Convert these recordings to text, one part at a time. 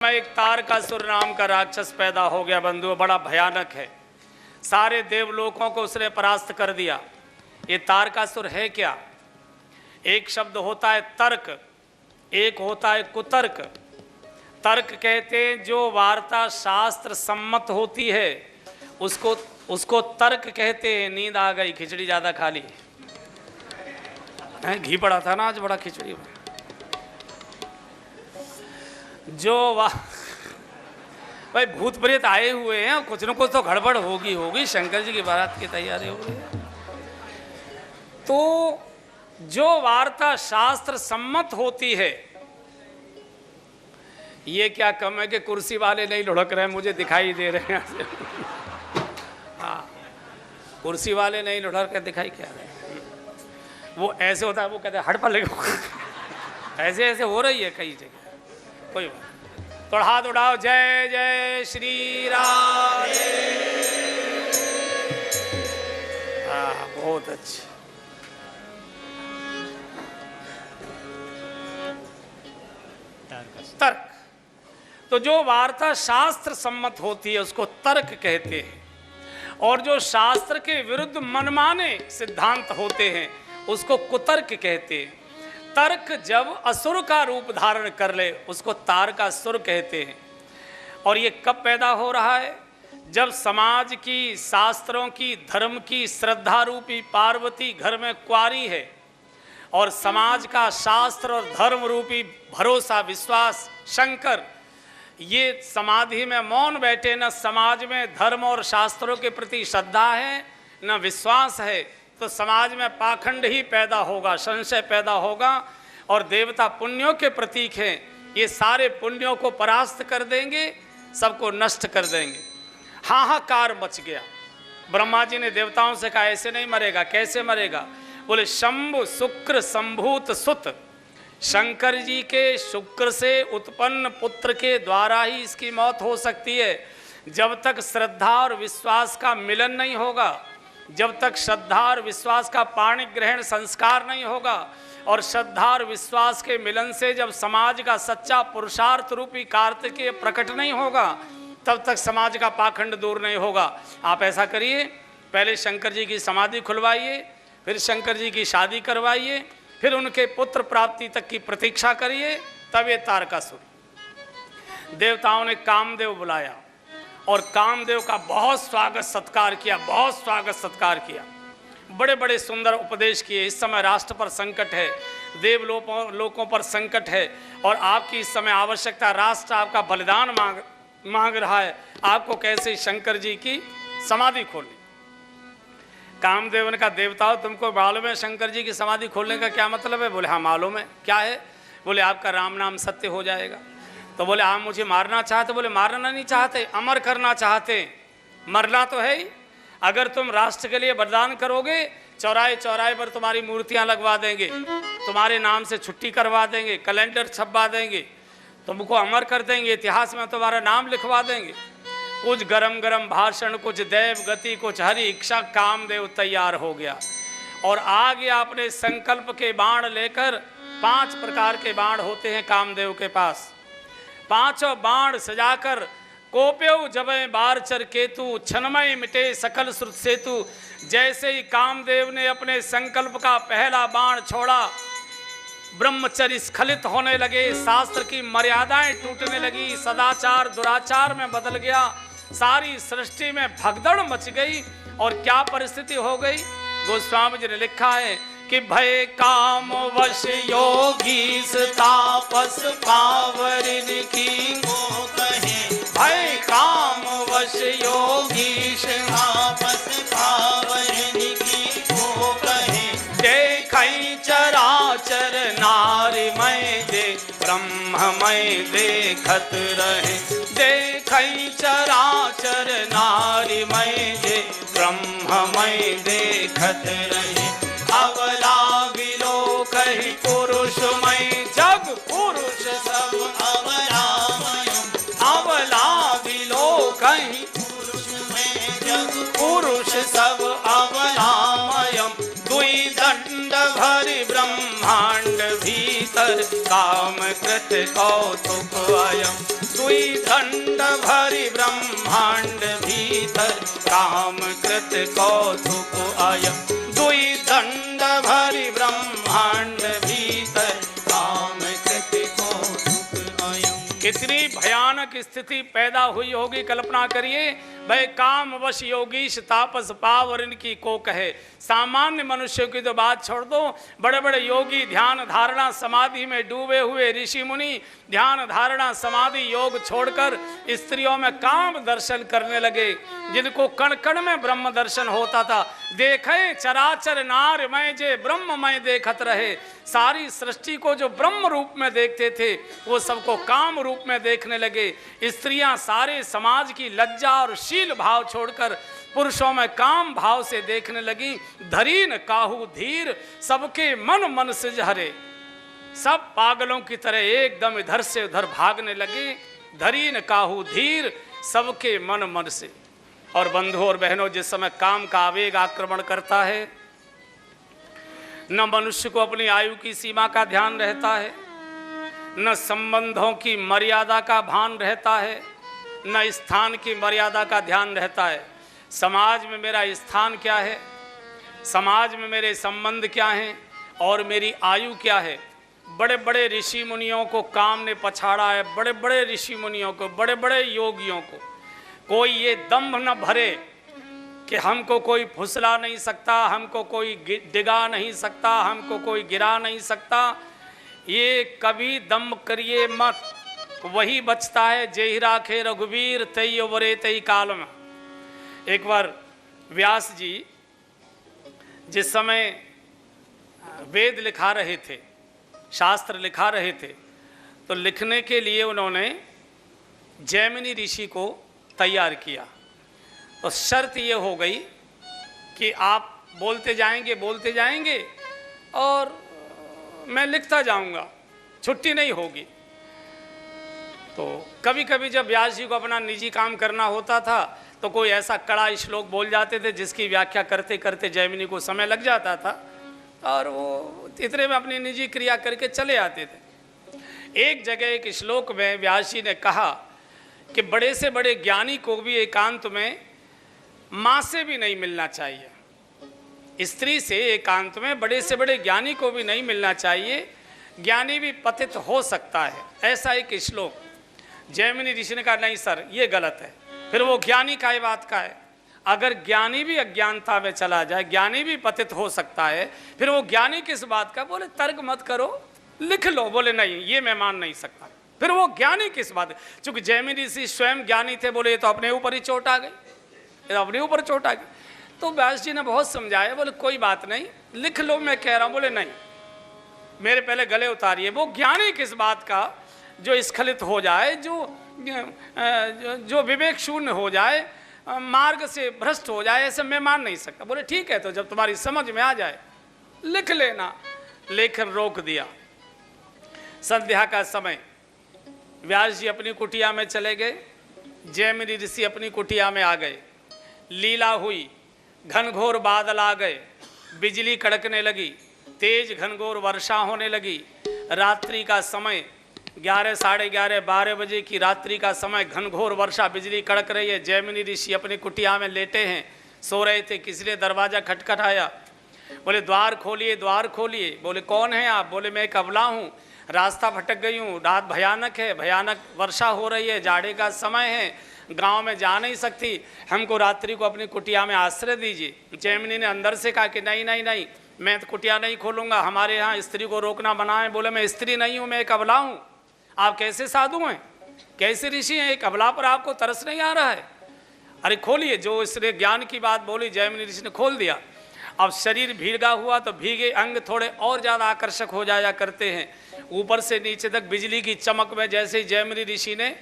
में एक तारकासुर नाम का राक्षस पैदा हो गया बंधु, बड़ा भयानक है। सारे देवलोकों को उसने परास्त कर दिया। ये तारकासुर है क्या? एक शब्द होता है तर्क, एक होता है कुतर्क। तर्क कहते हैं जो वार्ता शास्त्र सम्मत होती है उसको तर्क कहते हैं। नींद आ गई, खिचड़ी ज़्यादा खा ली है, घी पड़ा था ना आज, बड़ा खिचड़ी। जो भाई भूत प्रेत आए हुए हैं, कुछ न कुछ तो गड़बड़ होगी। शंकर जी की बारात की तैयारी हो रही है। तो जो वार्ता शास्त्र सम्मत होती है, ये क्या कम है कि कुर्सी वाले नहीं लुढ़क रहे, मुझे दिखाई दे रहे हैं। हाँ, कुर्सी वाले नहीं लुढ़क के दिखाई क्या रहे हैं। वो ऐसे होता है, वो कहते हैं हट पल ऐसे हो रही है कई जगह। कोई तो हाथ उठाओ, जय जय श्री राम। हाँ, बहुत अच्छी। तर्क, तो जो वार्ता शास्त्र सम्मत होती है उसको तर्क कहते हैं, और जो शास्त्र के विरुद्ध मनमाने सिद्धांत होते हैं उसको कुतर्क कहते हैं। तर्क जब असुर का रूप धारण कर ले उसको तारकासुर कहते हैं। और ये कब पैदा हो रहा है? जब समाज की, शास्त्रों की, धर्म की श्रद्धा रूपी पार्वती घर में कुंवारी है और समाज का शास्त्र और धर्म रूपी भरोसा, विश्वास शंकर, ये समाधि में मौन बैठे, न समाज में धर्म और शास्त्रों के प्रति श्रद्धा है न विश्वास है, तो समाज में पाखंड ही पैदा होगा, संशय पैदा होगा। और देवता पुण्यों के प्रतीक हैं, ये सारे पुण्यों को परास्त कर देंगे, सबको नष्ट कर देंगे। हाहाकार मच गया। ब्रह्मा जी ने देवताओं से कहा ऐसे नहीं मरेगा। कैसे मरेगा? बोले शंभु शुक्र संभूत सुत, शंकर जी के शुक्र से उत्पन्न पुत्र के द्वारा ही इसकी मौत हो सकती है। जब तक श्रद्धा और विश्वास का मिलन नहीं होगा, जब तक श्रद्धा और विश्वास का पाणि ग्रहण संस्कार नहीं होगा, और श्रद्धा और विश्वास के मिलन से जब समाज का सच्चा पुरुषार्थ रूपी कार्तिकेय प्रकट नहीं होगा, तब तक समाज का पाखंड दूर नहीं होगा। आप ऐसा करिए, पहले शंकर जी की समाधि खुलवाइए, फिर शंकर जी की शादी करवाइए, फिर उनके पुत्र प्राप्ति तक की प्रतीक्षा करिए, तब ये तारकासुर। देवताओं ने कामदेव बुलाया और कामदेव का बहुत स्वागत सत्कार किया, बहुत स्वागत सत्कार किया। बड़े बड़े सुंदर उपदेश किए। इस समय राष्ट्र पर संकट है, देवलोकों पर संकट है, और आपकी इस समय आवश्यकता, राष्ट्र आपका बलिदान मांग रहा है। आपको कैसे शंकर जी की समाधि खोलनी। कामदेव ने कहा देवताओं तुमको मालूम है शंकर जी की समाधि खोलने का क्या मतलब है? बोले हाँ मालूम है। क्या है? बोले आपका राम नाम सत्य हो जाएगा। तो बोले आप मुझे मारना चाहते? बोले मारना नहीं चाहते, अमर करना चाहते। मरना तो है ही। अगर तुम राष्ट्र के लिए बलिदान करोगे, चौराहे चौराहे पर तुम्हारी मूर्तियां लगवा देंगे, तुम्हारे नाम से छुट्टी करवा देंगे, कैलेंडर छपवा देंगे, तुमको अमर कर देंगे, इतिहास में तुम्हारा नाम लिखवा देंगे। कुछ गरम गरम भाषण, कुछ दैव गति, कुछ हरि इच्छा, कामदेव तैयार हो गया और आ गया अपने संकल्प के बाण लेकर। 5 प्रकार के बाण होते हैं कामदेव के पास। 5 बाण सजाकर कोप्यऊ जबे बारचर केतु, छनमय मिटे सकल श्रुत सेतु। जैसे ही कामदेव ने अपने संकल्प का पहला बाण छोड़ा, ब्रह्मचर्य स्खलित होने लगे, शास्त्र की मर्यादाएं टूटने लगी, सदाचार दुराचार में बदल गया, सारी सृष्टि में भगदड़ मच गई। और क्या परिस्थिति हो गई? गोस्वामी जी ने लिखा है कि भय काम वश योगी तापस पावरिन की वो कहे, भय काम वश योगी तापस पावरिन की वो कहे, देखई चराचर नारी मैं दे ब्रह्ममय देखत रहे, देखई चराचर नारी मैं दे ब्रह्ममय देखत रहे। अवला विलोकहि पुरुषमय जग पुरुष सब अवलामय, अवला विलोकहि पुरुषमय जग पुरुष सब अवलामय। दुई दंड भरि ब्रह्मांड भीतर काम कृत कौतुक अयम, दुई दंड भरी ब्रह्मांड भीतर, काम कृत कौतुक अयम। दुई दंड भरी ब्रह्मांड भीतर, काम कृत कौतुक अयम। कितनी भयानक स्थिति पैदा हुई होगी, कल्पना करिए। भाई काम वश योगीश तापस पावर इनकी को कहे। सामान्य मनुष्यों की तो बात छोड़ दो, बड़े बड़े योगी ध्यान धारणा समाधि में डूबे हुए ऋषि मुनि ध्यान धारणा समाधि योग छोड़कर स्त्रियों में काम दर्शन करने लगे, जिनको कण कण में ब्रह्म दर्शन होता था। देखे चराचर नार मैं जे ब्रह्म मैं देखत रहे। सारी सृष्टि को जो ब्रह्म रूप में देखते थे वो सबको काम रूप में देखने लगे। स्त्रियां सारे समाज की लज्जा और शील भाव छोड़कर पुरुषों में काम भाव से देखने लगी। धरीन काहू धीर, सबके मन मन से हरे। सब पागलों की तरह एकदम इधर से उधर भागने लगे। धरीन काहू धीर, सबके मन मन से। और बंधुओं और बहनों, जिस समय काम का आवेग आक्रमण करता है, न मनुष्य को अपनी आयु की सीमा का ध्यान रहता है, न संबंधों की मर्यादा का भान रहता है, न स्थान की मर्यादा का ध्यान रहता है। समाज में मेरा स्थान क्या है, समाज में मेरे संबंध क्या हैं और मेरी आयु क्या है। बड़े बड़े ऋषि मुनियों को काम ने पछाड़ा है, बड़े बड़े ऋषि मुनियों को, बड़े बड़े योगियों को। कोई ये दम्भ न भरे कि हमको कोई फुसला नहीं सकता, हमको कोई डिगा नहीं सकता, हमको कोई गिरा नहीं सकता। ये कभी दम्भ करिए मत, वही बचता है जेहि राखे रघुवीर तई वरे तई काल में। एक बार व्यास जी जिस समय वेद लिखा रहे थे, शास्त्र लिखा रहे थे, तो लिखने के लिए उन्होंने जैमिनी ऋषि को तैयार किया। तो शर्त ये हो गई कि आप बोलते जाएंगे और मैं लिखता जाऊंगा, छुट्टी नहीं होगी। तो कभी कभी जब व्यास जी को अपना निजी काम करना होता था तो कोई ऐसा कड़ा श्लोक बोल जाते थे जिसकी व्याख्या करते करते जैमिनी को समय लग जाता था और वो इतने में अपनी निजी क्रिया करके चले आते थे। एक जगह एक श्लोक में व्यास जी ने कहा कि बड़े से बड़े ज्ञानी को भी एकांत में माँ से भी नहीं मिलना चाहिए। स्त्री से एकांत में बड़े से बड़े ज्ञानी को भी नहीं मिलना चाहिए, ज्ञानी भी पतित हो सकता है। ऐसा एक श्लोक। जैमिनी ऋषि ने कहा नहीं सर ये गलत है। फिर वो ज्ञानी का बात का है, अगर ज्ञानी भी अज्ञानता में चला जाए, ज्ञानी भी पतित हो सकता है, फिर वो ज्ञानी किस बात का। बोले तर्क मत करो, लिख लो। बोले नहीं ये मैं मान नहीं सकता। फिर वो ज्ञानी किस बात, चूंकि जैमिनी ऋषि स्वयं ज्ञानी थे, बोले ये तो अपने ऊपर ही चोट आ गई, ये अपने ऊपर चोट आ गई। तो व्यास जी ने बहुत समझाया, बोले कोई बात नहीं लिख लो मैं कह रहा हूँ। बोले नहीं मेरे पहले गले उतारिए। वो ज्ञानी किस बात का जो स्खलित हो जाए, जो विवेक शून्य हो जाए, मार्ग से भ्रष्ट हो जाए, ऐसे मैं मान नहीं सकता। बोले ठीक है तो जब तुम्हारी समझ में आ जाए लिख लेना। लेखन रोक दिया। संध्या का समय, व्यास जी अपनी कुटिया में चले गए, जैमिनी ऋषि अपनी कुटिया में आ गए। लीला हुई, घनघोर बादल आ गए, बिजली कड़कने लगी, तेज घनघोर वर्षा होने लगी। रात्रि का समय 11, साढ़े 11, 12 बजे की रात्रि का समय, घनघोर वर्षा, बिजली कड़क रही है। जैमिनी ऋषि अपनी कुटिया में लेटे हैं, सो रहे थे। किसी ने दरवाज़ा खटखटाया। बोले द्वार खोलिए, द्वार खोलिए। बोले कौन है आप। बोले मैं एक अबला हूँ, रास्ता भटक गई हूँ, रात भयानक है, भयानक वर्षा हो रही है, जाड़े का समय है, गांव में जा नहीं सकती, हमको रात्रि को अपनी कुटिया में आश्रय दीजिए। जैमिनी ने अंदर से कहा कि नहीं नहीं नहीं मैं तो कुटिया नहीं खोलूँगा, हमारे यहाँ स्त्री को रोकना बना है। बोले मैं स्त्री नहीं हूँ, मैं एक अबला हूँ। आप कैसे साधु हैं, कैसे ऋषि हैं, एक अबला पर आपको तरस नहीं आ रहा है। अरे खोलिए। जो इसने ज्ञान की बात बोली जैमिनी ऋषि ने खोल दिया। अब शरीर भीगा हुआ तो भीगे अंग थोड़े और ज़्यादा आकर्षक हो जाया करते हैं। ऊपर से नीचे तक बिजली की चमक में जैसे ही जैमिनी ऋषि ने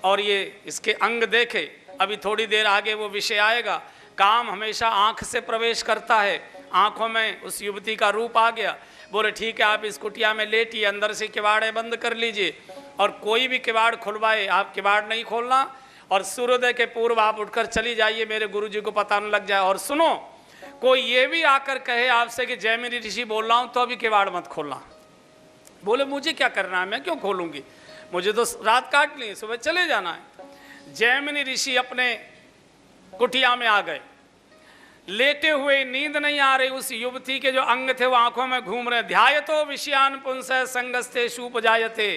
और ये इसके अंग देखे, अभी थोड़ी देर आगे वो विषय आएगा। काम हमेशा आँख से प्रवेश करता है, आँखों में उस युवती का रूप आ गया। बोले ठीक है आप इस कुटिया में लेटिए, अंदर से किवाड़े बंद कर लीजिए और कोई भी किवाड़ खुलवाए आप किवाड़ नहीं खोलना और सूर्योदय के पूर्व आप उठकर चली जाइए, मेरे गुरुजी को पता न लग जाए। और सुनो, कोई ये भी आकर कहे आपसे कि जैमिनी ऋषि बोल रहा हूँ तो अभी किवाड़ मत खोलना। बोले मुझे क्या करना है, मैं क्यों खोलूँगी। मुझे तो रात काटनी है, सुबह चले जाना है। जैमिनी ऋषि अपने कुटिया में आ गए, लेटे हुए, नींद नहीं आ रही, उस युवती के जो अंग थे वो आंखों में घूम रहे। ध्यायतो विषयान पुंसः संगस्ते शूप जायते,